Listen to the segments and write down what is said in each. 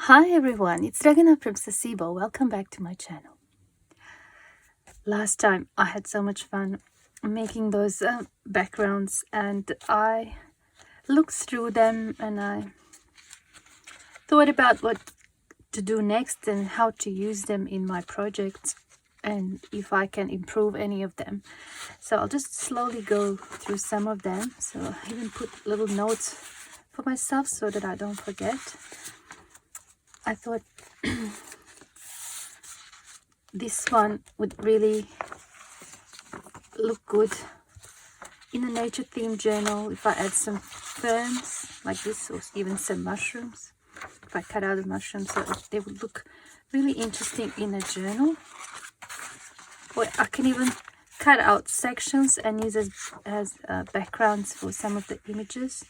Hi everyone, it's Dragana from Saacibo. Welcome back to my channel. Last time I had so much fun making those backgrounds, and I looked through them and I thought about what to do next and how to use them in my projects and if I can improve any of them. So I'll just slowly go through some of them. So I even put little notes for myself so that I don't forget. I thought this one would really look good in a nature themed journal if I add some ferns like this, or even some mushrooms. If I cut out the mushrooms, so they would look really interesting in a journal. Or I can even cut out sections and use as backgrounds for some of the images.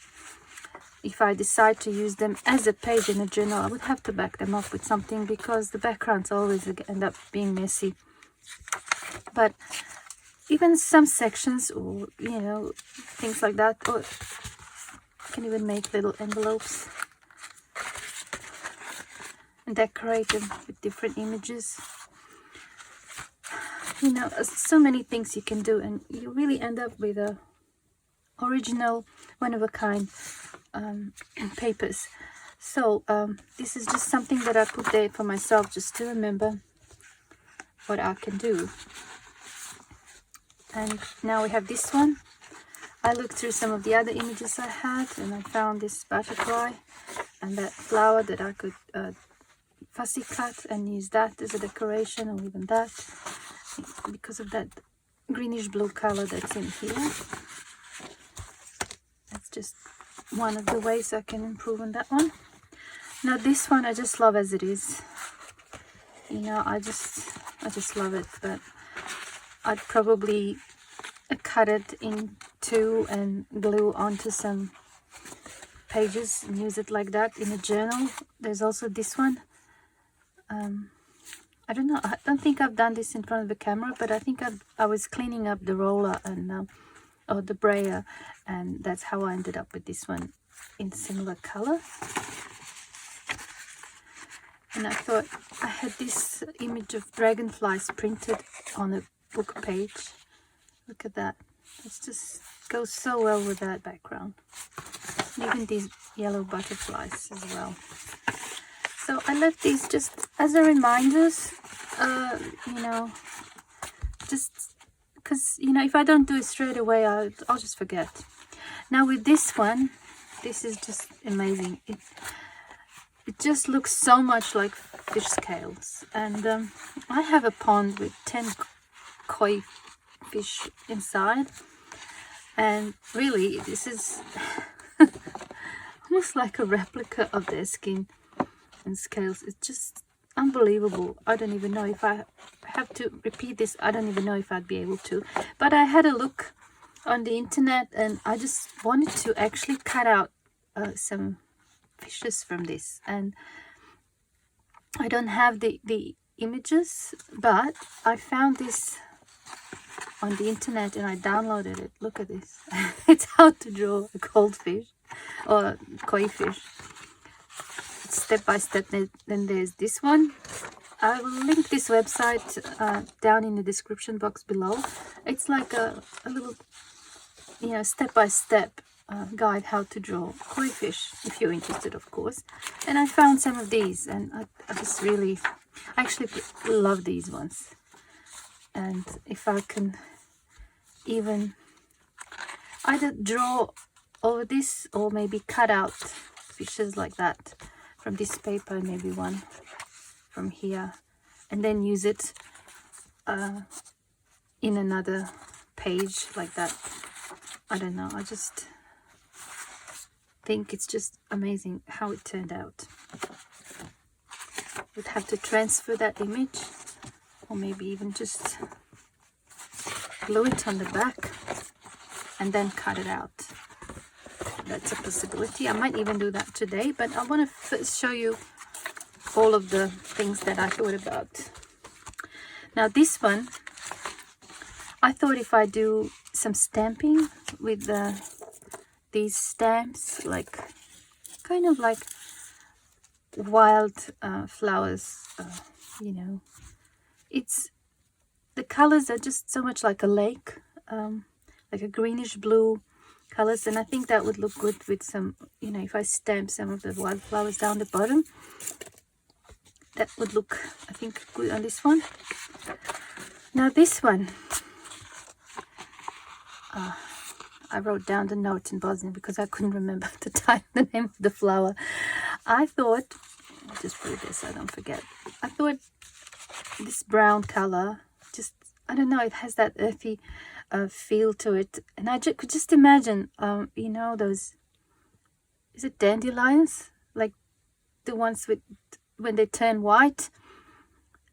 If I decide to use them as a page in a journal, I would have to back them up with something because the backgrounds always end up being messy. But even some sections, or things like that, or I can even make little envelopes and decorate them with different images. So many things you can do, and you really end up with a original, one-of-a-kind papers. So this is just something that I put there for myself, just to remember what I can do. And now we have this one. I looked through some of the other images I had, and I found this butterfly and that flower that I could fussy cut and use that as a decoration, or even that, because of that greenish blue color that's in here. That's just one of the ways I can improve on that one. Now this one I just love as it is. I just love it, but I'd probably cut it in two and glue onto some pages and use it like that in a journal. There's also this one. I don't know, I don't think I've done this in front of the camera, but I think I was cleaning up the roller and or the brayer, and that's how I ended up with this one in similar color. And I thought I had this image of dragonflies printed on a book page. Look at that. It just goes so well with that background. And even these yellow butterflies as well. So I left these just as a reminders, just because, if I don't do it straight away, I'll just forget. Now with this one, this is just amazing. It just looks so much like fish scales. And I have a pond with 10 koi fish inside. And really, this is almost like a replica of their skin and scales. It's just unbelievable. I don't even know if I have to repeat this. I don't even know if I'd be able to. But I had a look on the internet, and I just wanted to actually cut out some fishes from this, and I don't have the images, but I found this on the internet and I downloaded it. Look at this. It's how to draw a goldfish or koi fish, step by step. Then there's this one. I will link this website down in the description box below. It's like a little step by step guide how to draw koi fish, if you're interested, of course. And I found some of these, and I just really actually love these ones. And if I can even either draw over this or maybe cut out fishes like that from this paper, and maybe one from here, and then use it in another page like that. I don't know, I just think it's just amazing how it turned out. Would have to transfer that image, or maybe even just glue it on the back and then cut it out. That's a possibility. I might even do that today, but I want to first show you all of the things that I thought about. Now this one, I thought if I do some stamping with these stamps, like kind of like wild flowers, you know, it's, the colors are just so much like a lake, like a greenish blue colors, and I think that would look good with some, you know, if I stamp some of the wildflowers down the bottom, that would look, I think, good on this one. Now this one, I wrote down the note in Bosnian because I couldn't remember the name of the flower. I thought, I'll just put it there so I don't forget. I thought this brown color, just, I don't know, it has that earthy feel to it, and I could just imagine, you know, those, is it dandelions, like the ones with, when they turn white,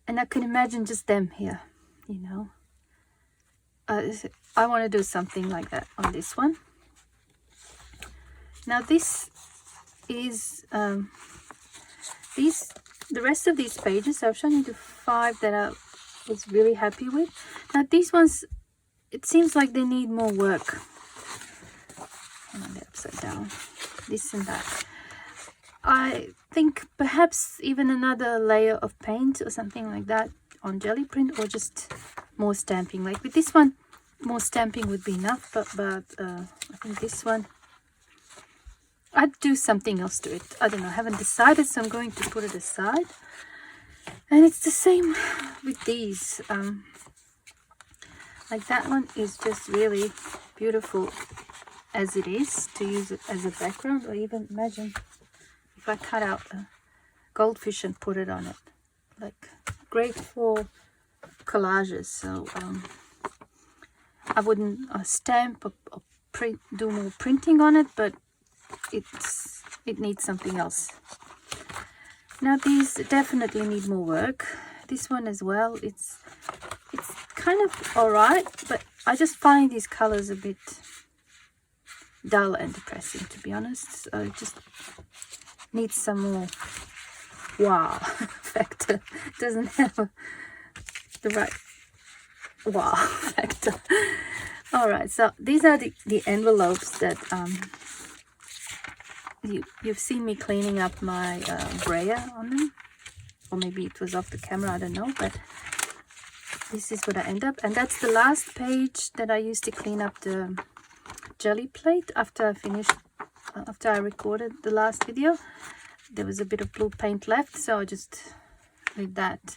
and I can imagine just them here, you know. I want to do something like that on this one. Now this is the rest of these pages, I've shown you the 5 that I was really happy with. Now these ones, it seems like they need more work. Hang on, they're upside down, this and that. I think perhaps even another layer of paint or something like that on jelly print, or just more stamping. Like with this one, more stamping would be enough, but I think this one, I'd do something else to it. I don't know, I haven't decided, so I'm going to put it aside. And it's the same with these. Like that one is just really beautiful as it is, to use it as a background, or even imagine if I cut out a goldfish and put it on it. Like, great for collages. So I wouldn't stamp or print, do more printing on it, but it needs something else. Now these definitely need more work. This one as well, it's kind of alright, but I just find these colors a bit dull and depressing, to be honest. So it just needs some more wow factor. It doesn't have the right wow factor. All right, so these are the envelopes that you've seen me cleaning up my brayer on them, or maybe it was off the camera, I don't know, but this is what I end up. And that's the last page that I used to clean up the jelly plate after I finished, after I recorded the last video. There was a bit of blue paint left, so I just did that.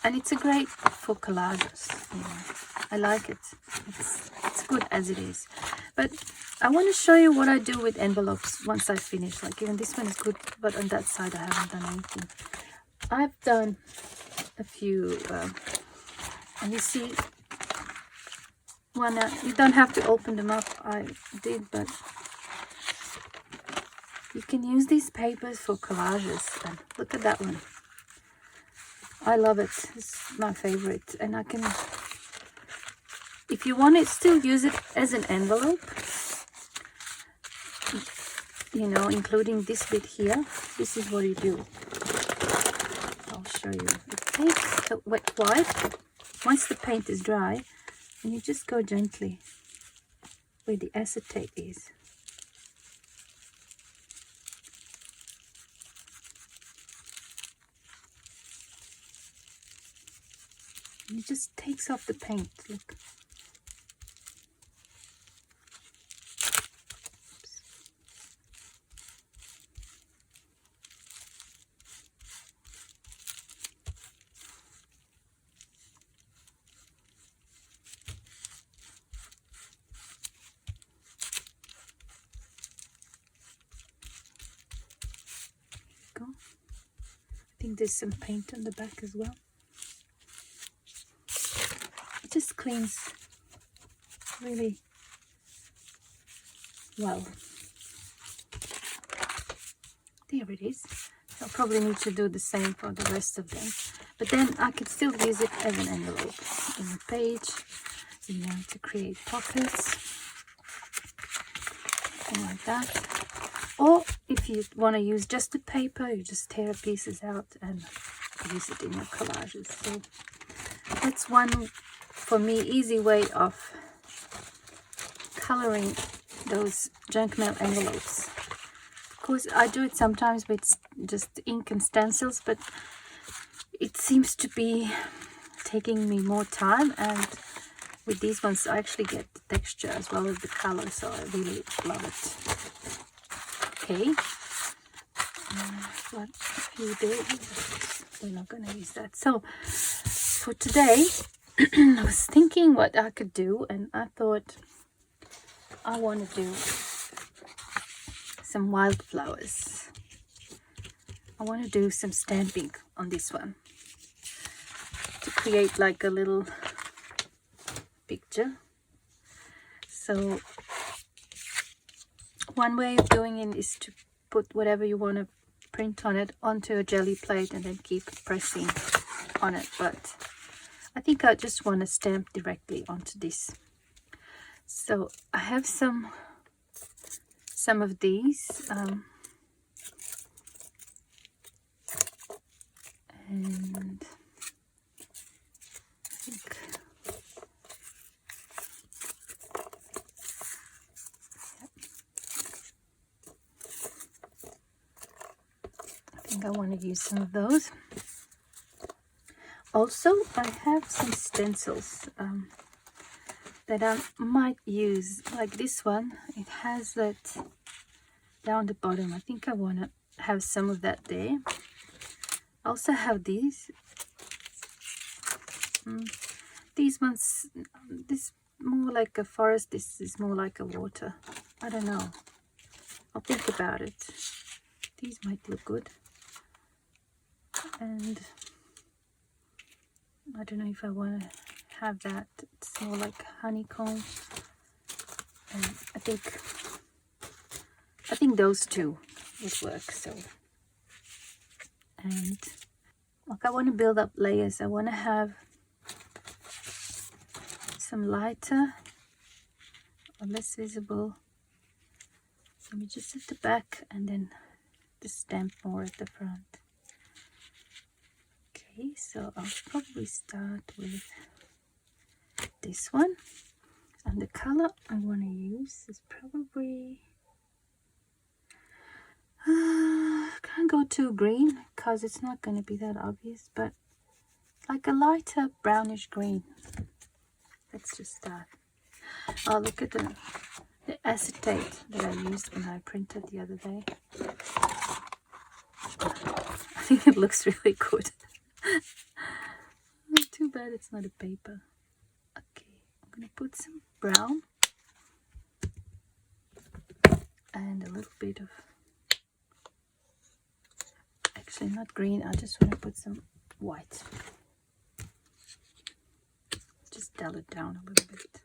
And it's a great for collages, you know. I like it. It's good as it is. But I want to show you what I do with envelopes once I finish. Like, even this one is good, but on that side I haven't done anything. I've done a few, and you see, one, you don't have to open them up. I did, but you can use these papers for collages. And look at that one. I love it. It's my favorite. And I can, if you want to still use it as an envelope, you know, including this bit here, this is what you do. I'll show you. You take a wet wipe, once the paint is dry, and you just go gently where the acetate is. And it just takes off the paint. Look. Go. I think there's some paint on the back as well. It just cleans really well. There it is. I'll probably need to do the same for the rest of them, but then I can still use it as an envelope in a page, you know, to create pockets, something like that. Or if you want to use just the paper, you just tear pieces out and use it in your collages. So that's one, for me, easy way of coloring those junk mail envelopes. Of course, I do it sometimes with just ink and stencils, but it seems to be taking me more time, and with these ones I actually get the texture as well as the color, so I really love it. Okay, what you do, we're not going to use that. So for today I was thinking what I could do, and I thought I want to do some wildflowers. I want to do some stamping on this one to create like a little picture. So one way of doing it is to put whatever you want to print on it onto a jelly plate and then keep pressing on it, but I think I just want to stamp directly onto this. So I have some of these and I think I want to use some of those. Also, I have some stencils that I might use, like this one. It has that down the bottom. I think I want to have some of that there. I also have these. These ones, this more like a forest, this is more like a water. I don't know. I'll think about it. These might look good. And I don't know if I want to have that. It's more like honeycomb. And I think those two would work. So, and like I want to build up layers. I want to have some lighter or less visible images at the back, and then the stamp more at the front. Okay, so I'll probably start with this one, and the color I want to use is probably can't go too green because it's not going to be that obvious, but like a lighter brownish green. Let's just start. Oh, look at the acetate that I used when I printed the other day. I think it looks really good. Too bad it's not a paper. Okay, I'm gonna put some brown and a little bit of, actually not green, I just want to put some white. Just dull it down a little bit.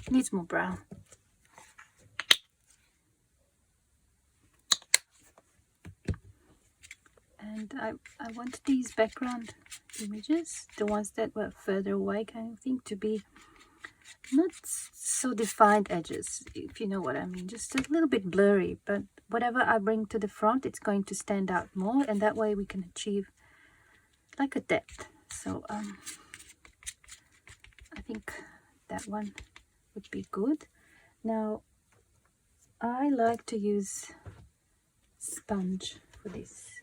Needs more brown. And I want these background images, the ones that were further away kind of thing, to be not so defined edges, if you know what I mean, just a little bit blurry, but whatever I bring to the front, it's going to stand out more, and that way we can achieve like a depth. So I think that one would be good. Now I like to use sponge for this.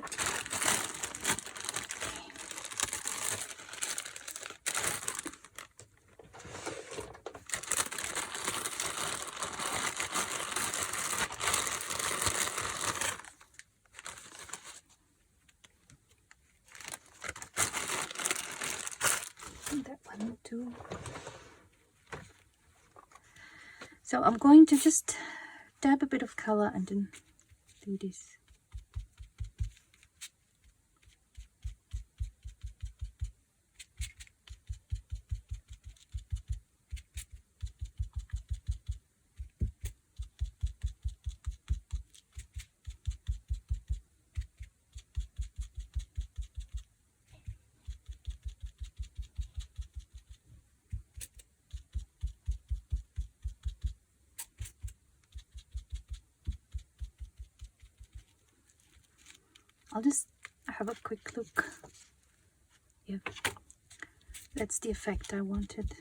That one too. So I'm going to just dab a bit of color and then do this. I'll just have a quick look. Yep, that's the effect I wanted.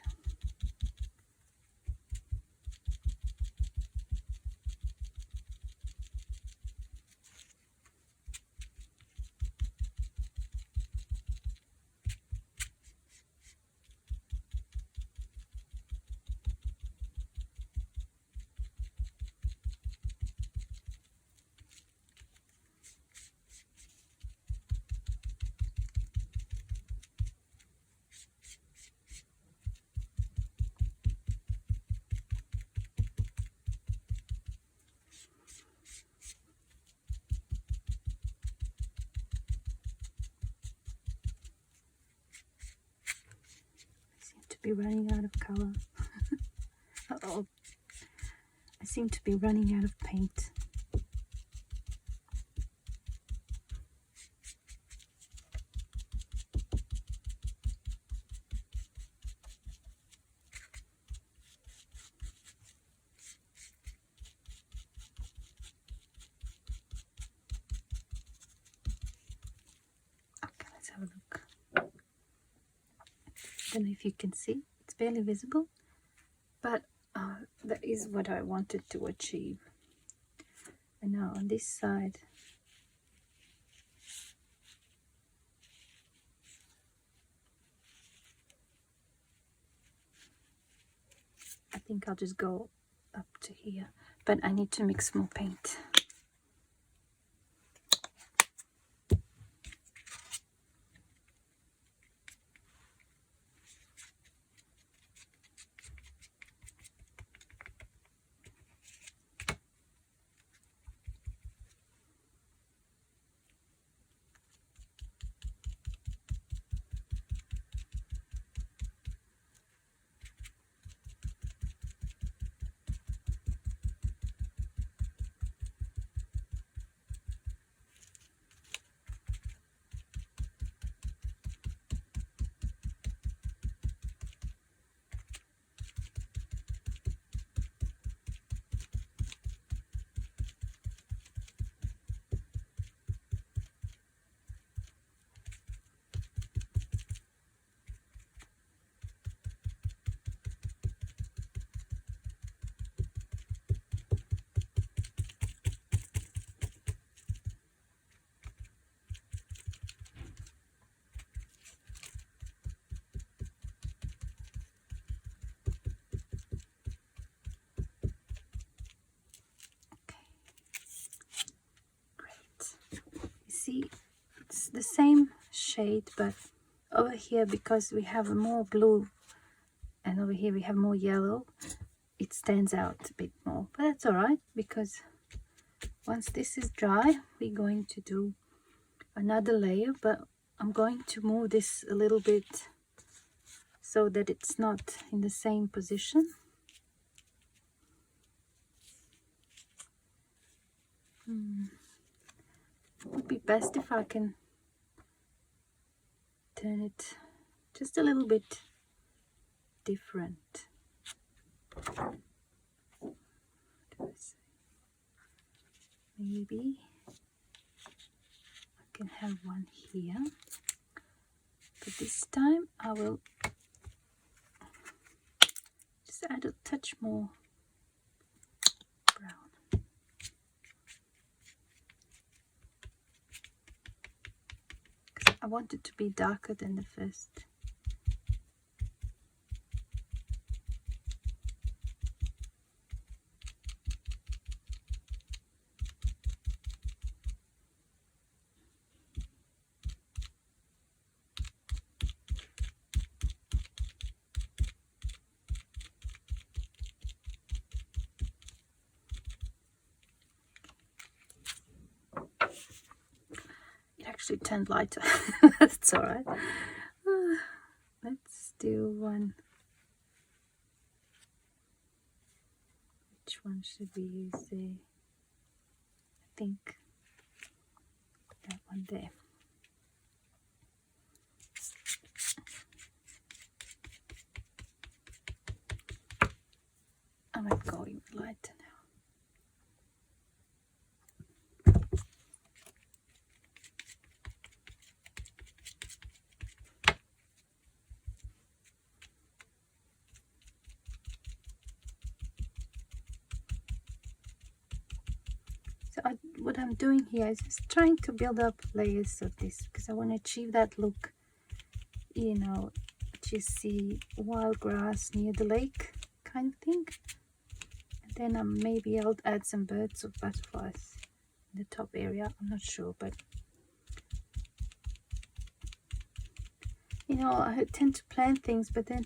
Be running out of color. Uh-oh. I seem to be running out of paint. Okay, let's have a look. I don't know if you can see, it's barely visible, but that is what I wanted to achieve. And now on this side, I think I'll just go up to here, but I need to mix more paint. See, it's the same shade, but over here, because we have more blue and over here we have more yellow, it stands out a bit more. But that's all right, because once this is dry, we're going to do another layer, but I'm going to move this a little bit so that it's not in the same position. It would be best if I can turn it just a little bit different. Maybe I can have one here, but this time I will just add a touch more brown. I want it to be darker than the first. Actually turned lighter. That's all right. Let's do one. Which one should we use there? I think that one there. I might go even lighter now. So what I'm doing here is just trying to build up layers of this because I want to achieve that look, you know, that you see wild grass near the lake kind of thing. And then maybe I'll add some birds or butterflies in the top area. I'm not sure, but you know, I tend to plan things, but then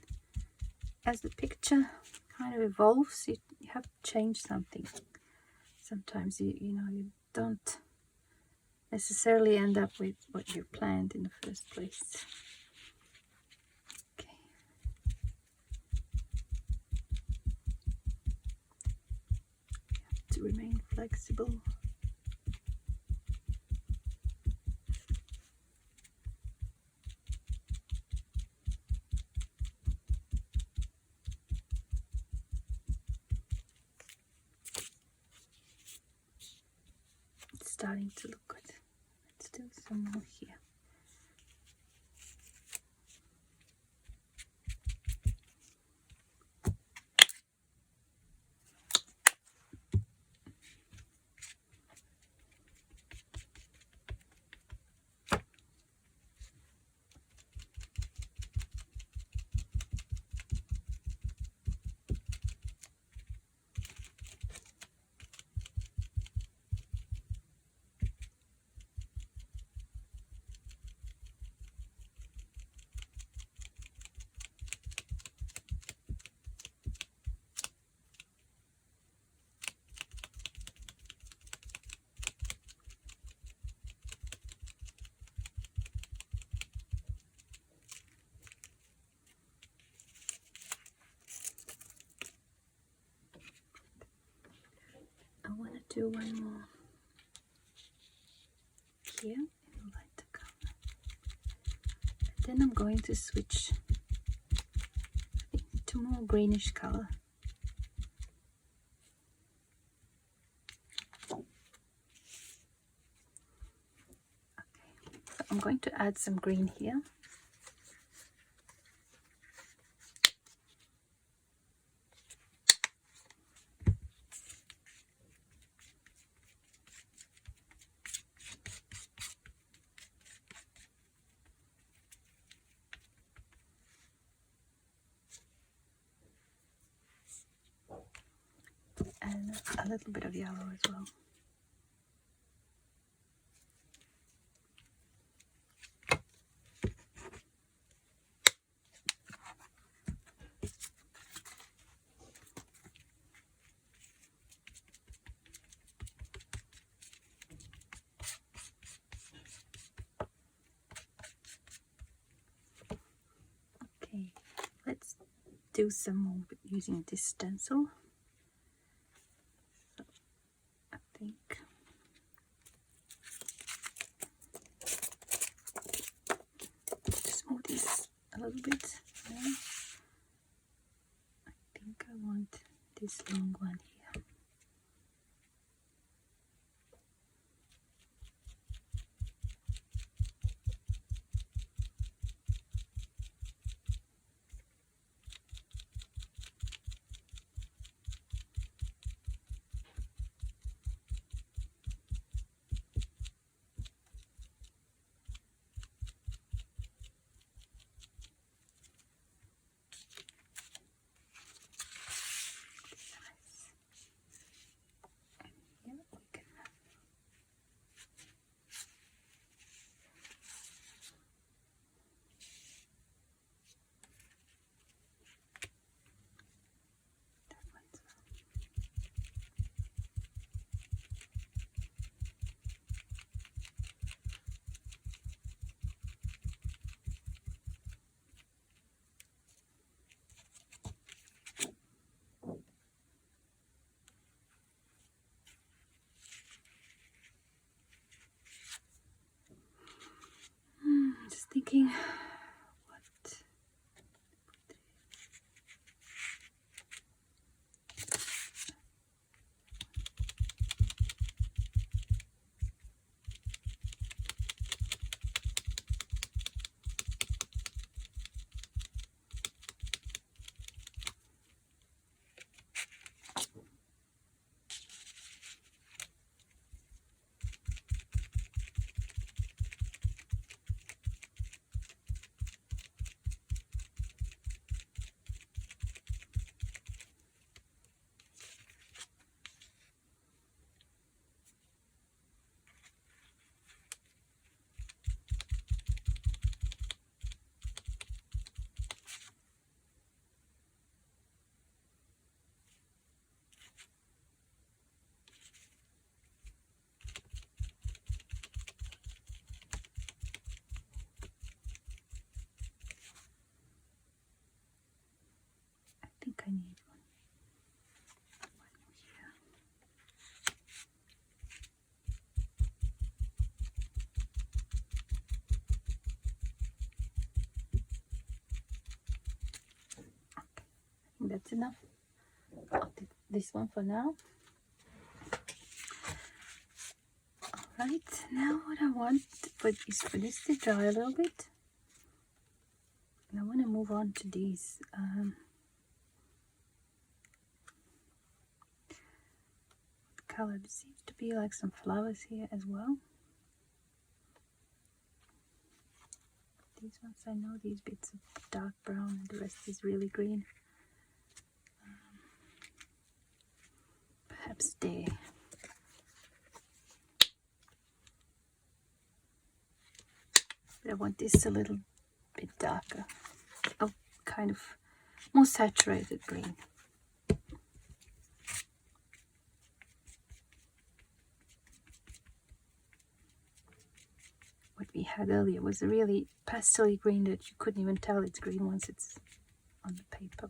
as the picture kind of evolves, you have to change something. Sometimes you know, you don't necessarily end up with what you planned in the first place. Okay. You have to remain flexible. It's starting to look good. Let's do some more here. I want to do one more here in a lighter color. And then I'm going to switch to more greenish color. Okay, so I'm going to add some green here. And a little bit of yellow as well. Okay, let's do some more using this stencil. So I think just move this a little bit. Yeah. I think I want this long one here. that's enough of this one for now. Alright, now what I want is for this to dry a little bit. And I want to move on to these color. There seems to be like some flowers here as well. These ones, I know these bits of dark brown and the rest is really green. Perhaps there. But I want this a little bit darker. Oh, kind of more saturated green. What we had earlier was a really pastel green that you couldn't even tell it's green once it's on the paper.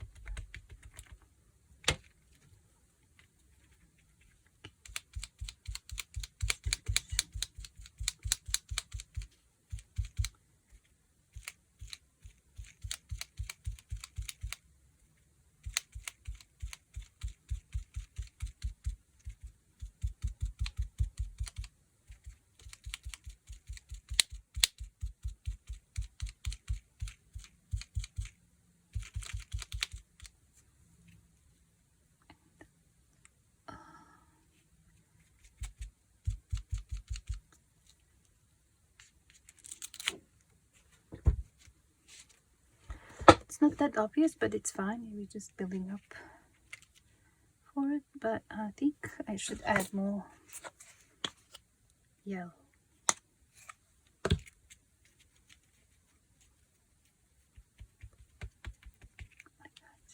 It's not that obvious, but it's fine. We're just building up for it. But I think I should add more yellow. Like that.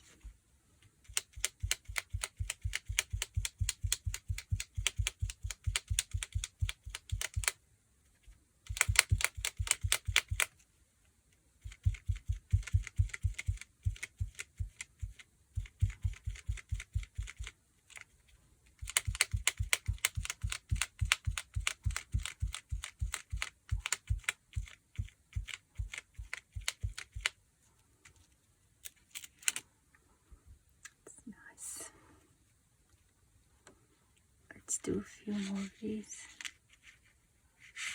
Let's do a few more of these.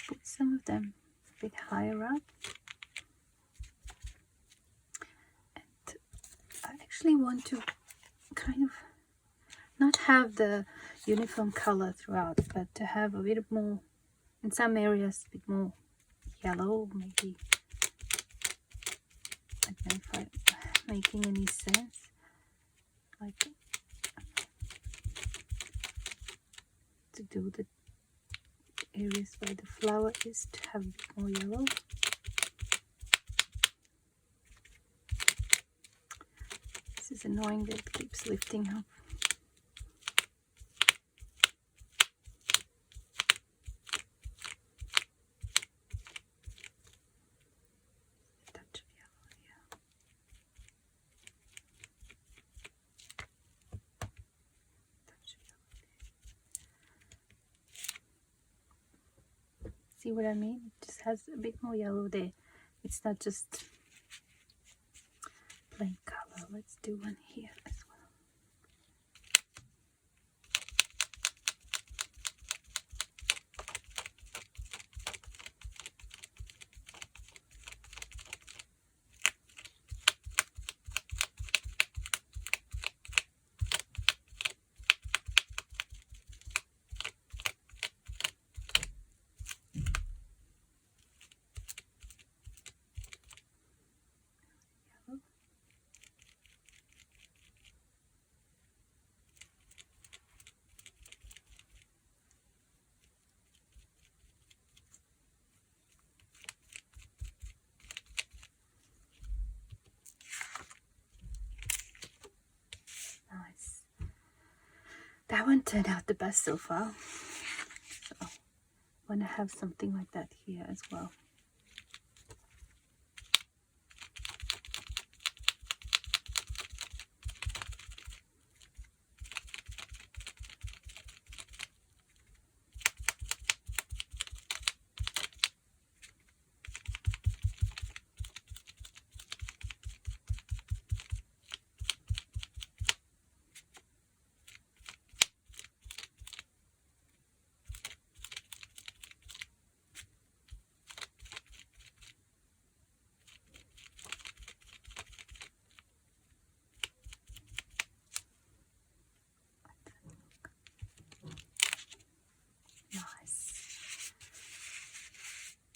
Put some of them a bit higher up. And I actually want to kind of not have the uniform color throughout, but to have a bit more, in some areas, a bit more yellow, maybe. I don't know if I'm making any sense. Like, to do the areas where the flower is, to have a bit more yellow. This is annoying that it keeps lifting up. A touch of yellow here. Touch of yellow there. See what I mean? It just has a bit more yellow there. It's not just plain color. Let's do one here as well. Nice. That one turned out the best so far. So I want to have something like that here as well.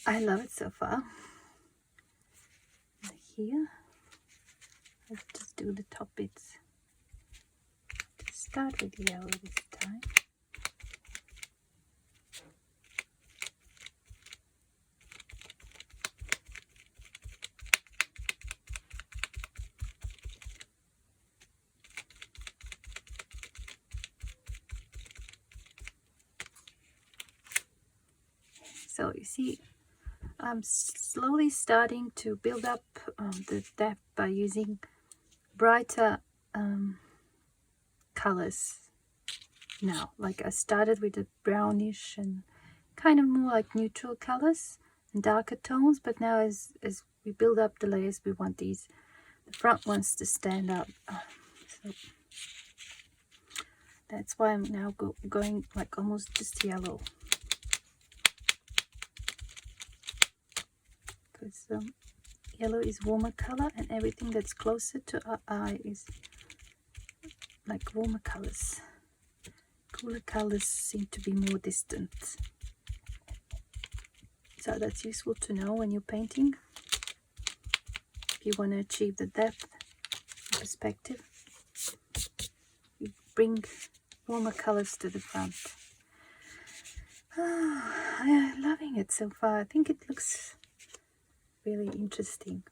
I love it so far. And here, let's just do the top bits. Just start with yellow this time. So you see, I'm slowly starting to build up the depth by using brighter colors now. Like I started with the brownish and kind of more like neutral colors and darker tones, but now as we build up the layers, we want the front ones to stand out. So that's why I'm now going like almost just yellow. Because yellow is warmer color, and everything that's closer to our eye is like warmer colors. Cooler colors seem to be more distant. So that's useful to know when you're painting. If you want to achieve the depth and perspective, you bring warmer colors to the front. Oh, I'm loving it so far. I think it looks really interesting.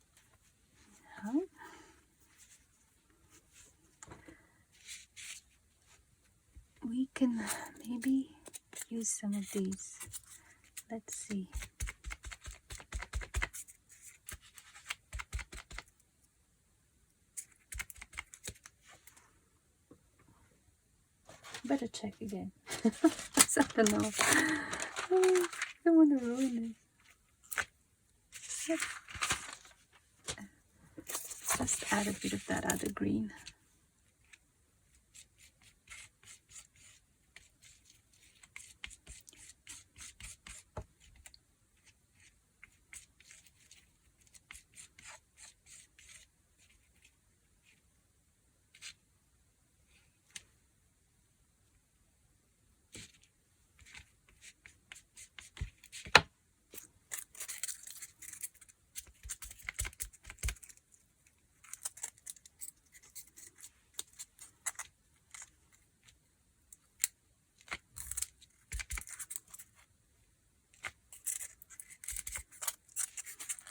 We can maybe use some of these. Let's see. Better check again. I don't know. Oh, I don't want to ruin it. Yep. Just add a bit of that other green.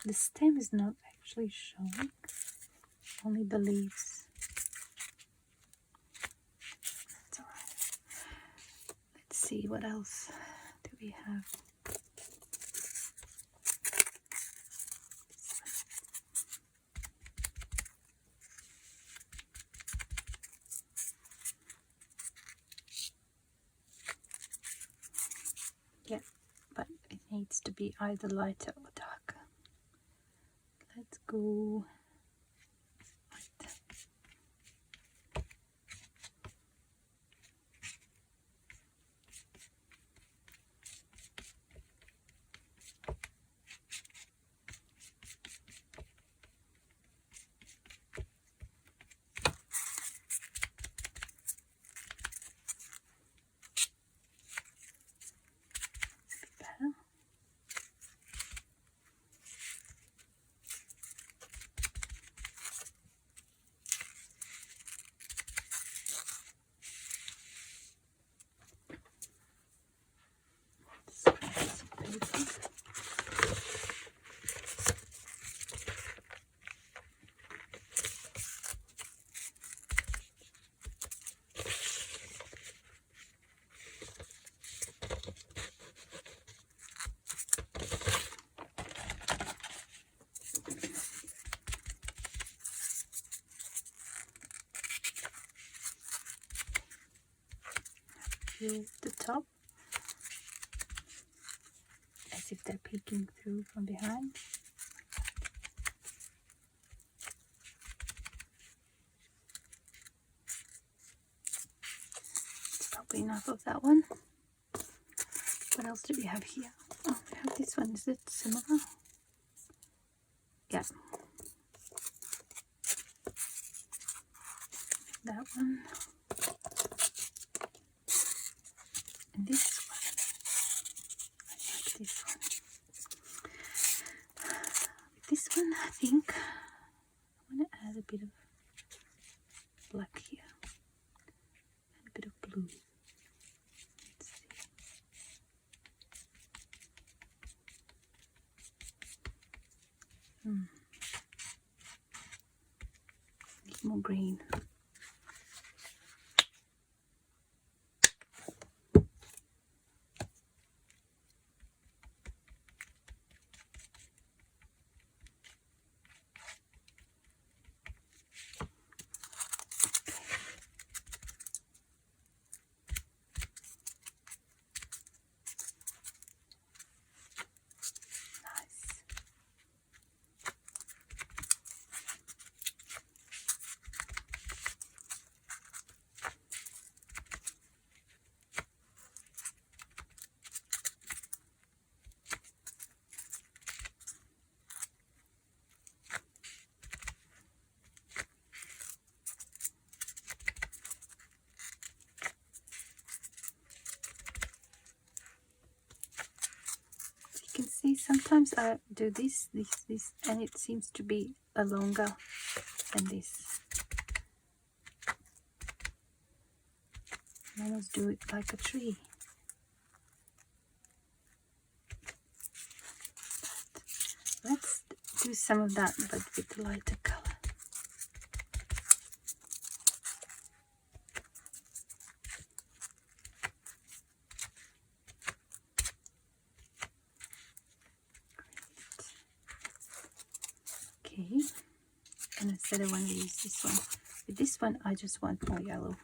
The stem is not actually showing, only the leaves. That's all right. Let's see, what else do we have? Yeah, but it needs to be either lighter or darker. Let's go light. Better. The top, as if they're peeking through from behind. It's probably enough of that one. What else do we have here? Oh, we have this one. Is it similar? Yeah. That one. And this one. I like this one. think I want to add a bit of black here and a bit of blue. Let's see. Need more green. You can see sometimes I do this, and it seems to be a longer than this. I almost do it like a tree. Let's do some of that, but with lighter color. Okay, and instead I want to use this one. With this one I just want more yellow.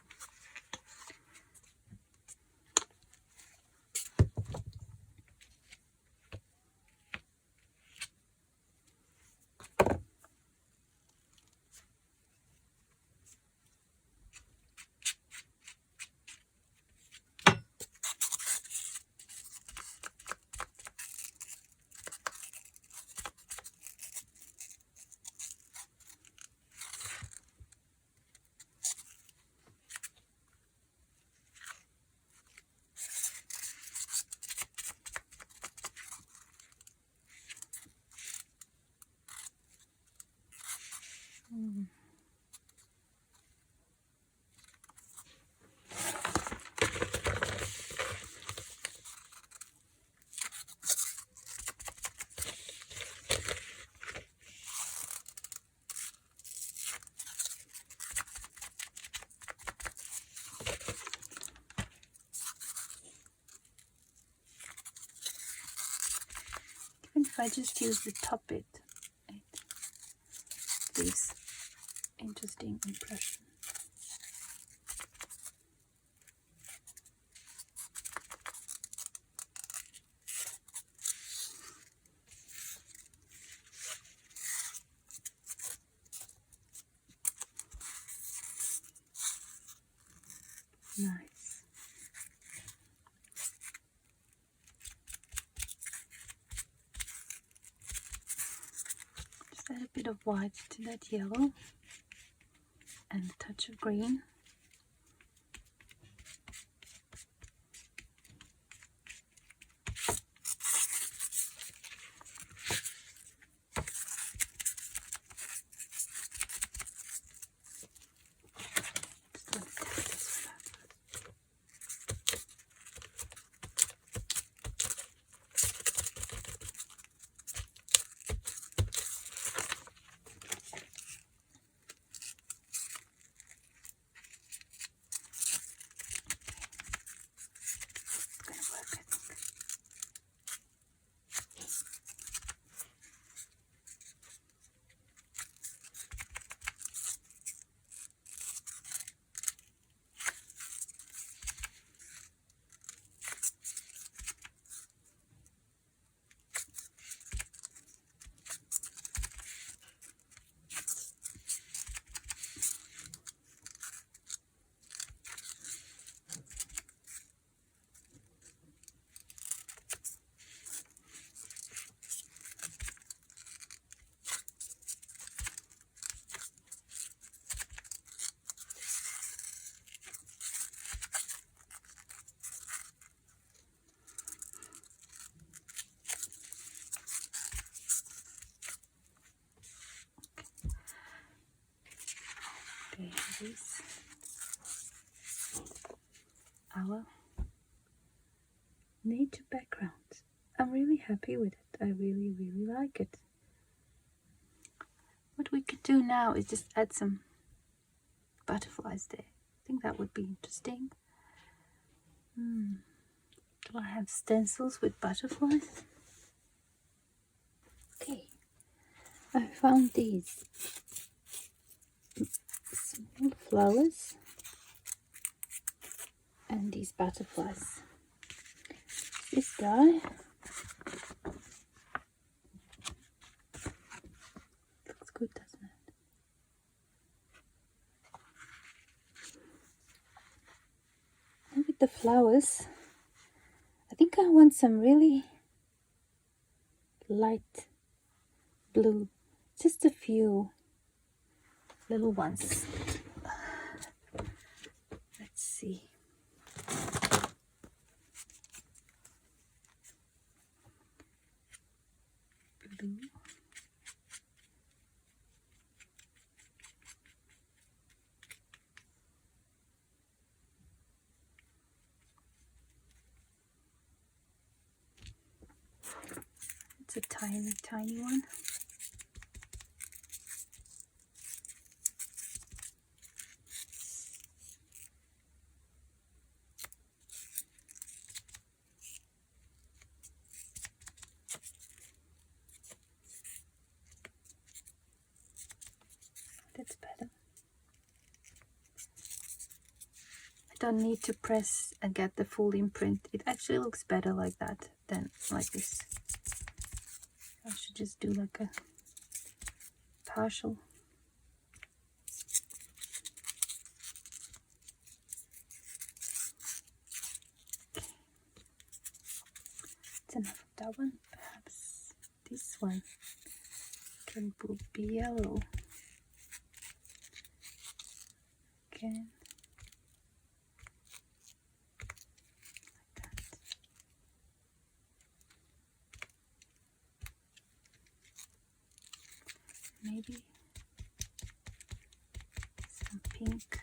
Even if I just use the top bit, it gives interesting impression. Nice. Just add a bit of white to that yellow and a touch of green. is our nature background. I'm really happy with it. I really like it. What we could do now is just add some butterflies there. I think that would be interesting. Do I have stencils with butterflies? Okay, I found these small flowers and these butterflies. This guy looks good, doesn't it? And with the flowers, I think I want some really light blue, just a few little ones. Let's see. Blue. It's a tiny one. That's better. I don't need to press and get the full imprint. It actually looks better like that than like this. I should just do like a partial. Okay. That's enough of that one. Perhaps this one can be yellow. Again. Like that. Maybe some pink.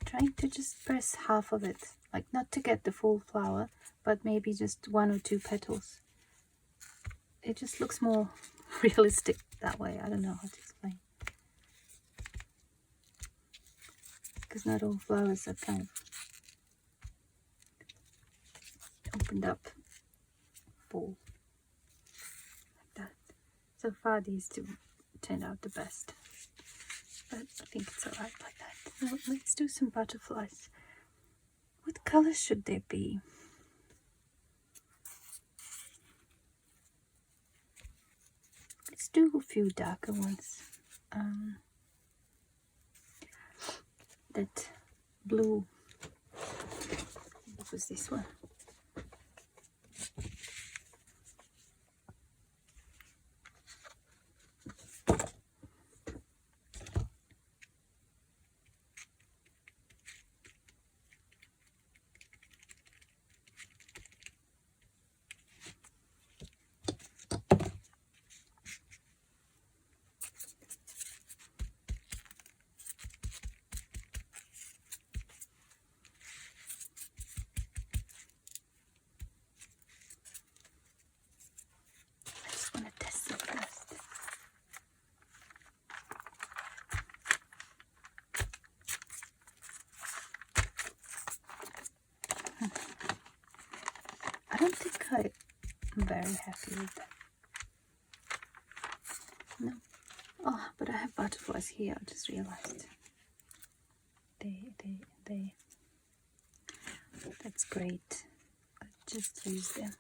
Trying to just press half of it, like not to get the full flower, but maybe just 1 or 2 petals. It just looks more realistic that way. I don't know how to explain. Because not all flowers are kind of opened up full like that. So far these two turned out the best, but I think it's alright like that. Now let's do some butterflies. What colors should they be? Let's do a few darker ones. That blue. What was this one? I don't think I'm very happy with that. No. Oh, but I have butterflies here, I just realized. They. That's great. I just use them.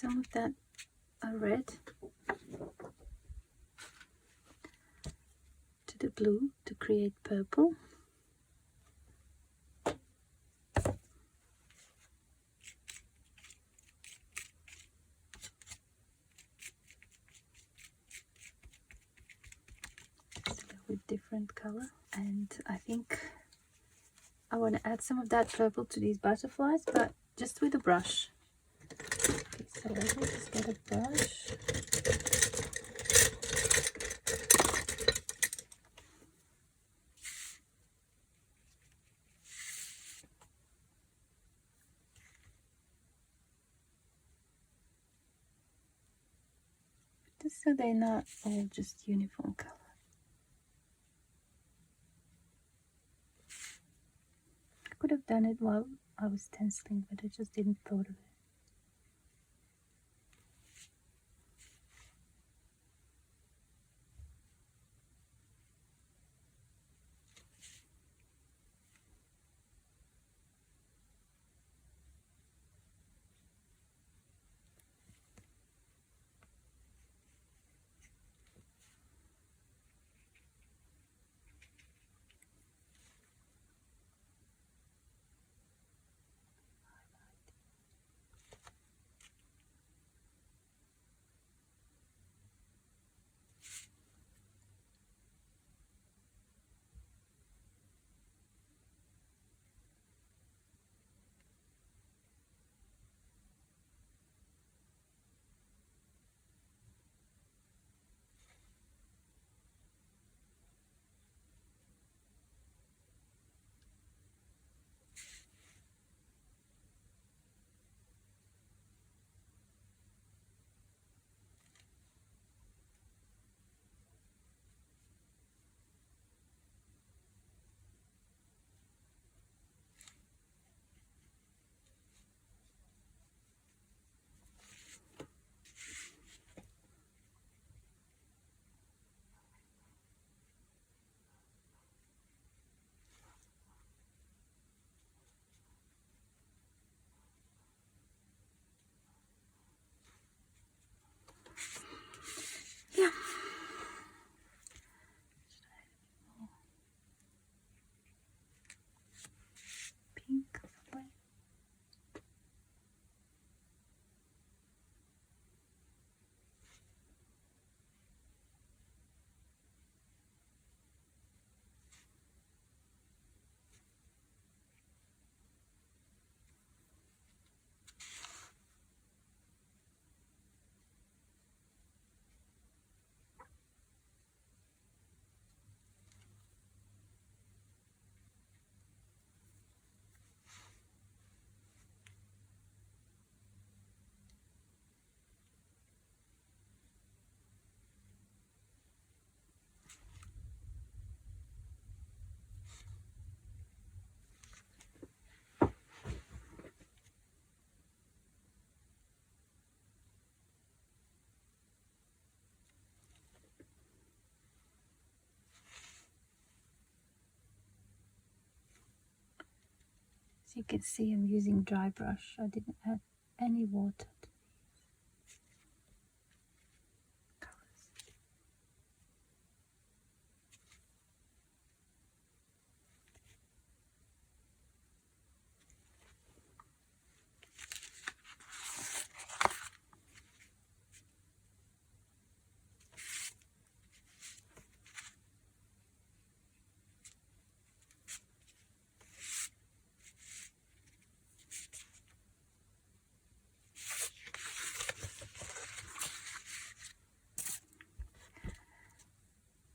some of that red to the blue to create purple. With different color, and I think I want to add some of that purple to these butterflies, but just with a brush. Okay, so let me just get a brush. Just so they're not all just uniform color. I could have done it while I was stenciling, but I just didn't thought of it. Yeah. Pink. As you can see, I'm using dry brush. I didn't add any water to these colors.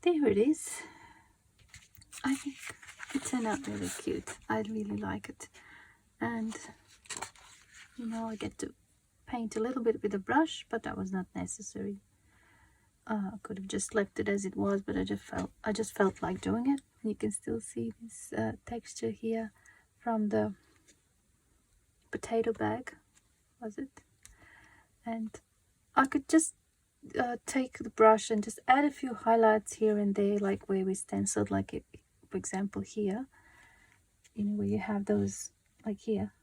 There it is. I think it turned out really cute. I really like it. And you know, I get to paint a little bit with a brush, but that was not necessary. I could have just left it as it was, but I just felt like doing it. You can still see this texture here from the potato bag, was it? And I could just take the brush and just add a few highlights here and there, like where we stenciled, like it, for example here, you know, where you have those, like here,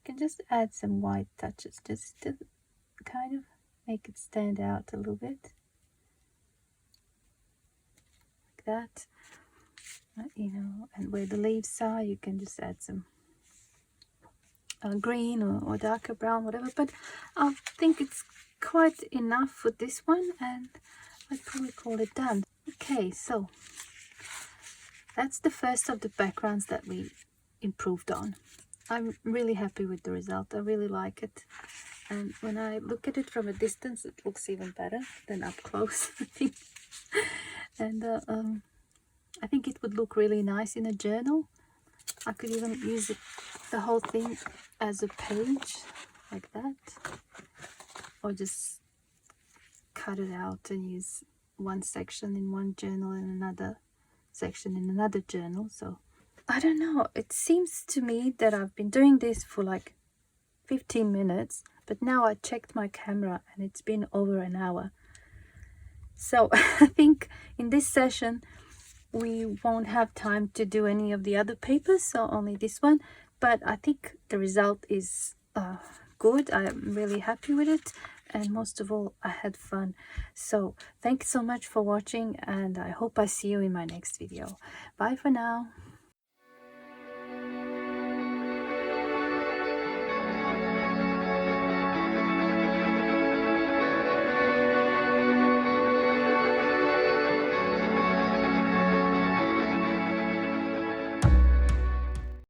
can just add some white touches just to kind of make it stand out a little bit, like that. You know, and where the leaves are, you can just add some green or darker brown, whatever. But I think it's quite enough for this one, and I'd probably call it done. Okay, so that's the first of the backgrounds that we improved on. I'm really happy with the result. I really like it, and when I look at it from a distance, it looks even better than up close, I think. And I think it would look really nice in a journal. I could even use it, the whole thing, as a page like that, or just cut it out and use one section in one journal and another section in another journal. So I don't know, it seems to me that I've been doing this for like 15 minutes, but now I checked my camera and it's been over an hour. So I think in this session we won't have time to do any of the other papers, so only this one. But I think the result is good. I'm really happy with it, and most of all, I had fun. So thanks so much for watching, and I hope I see you in my next video. Bye for now.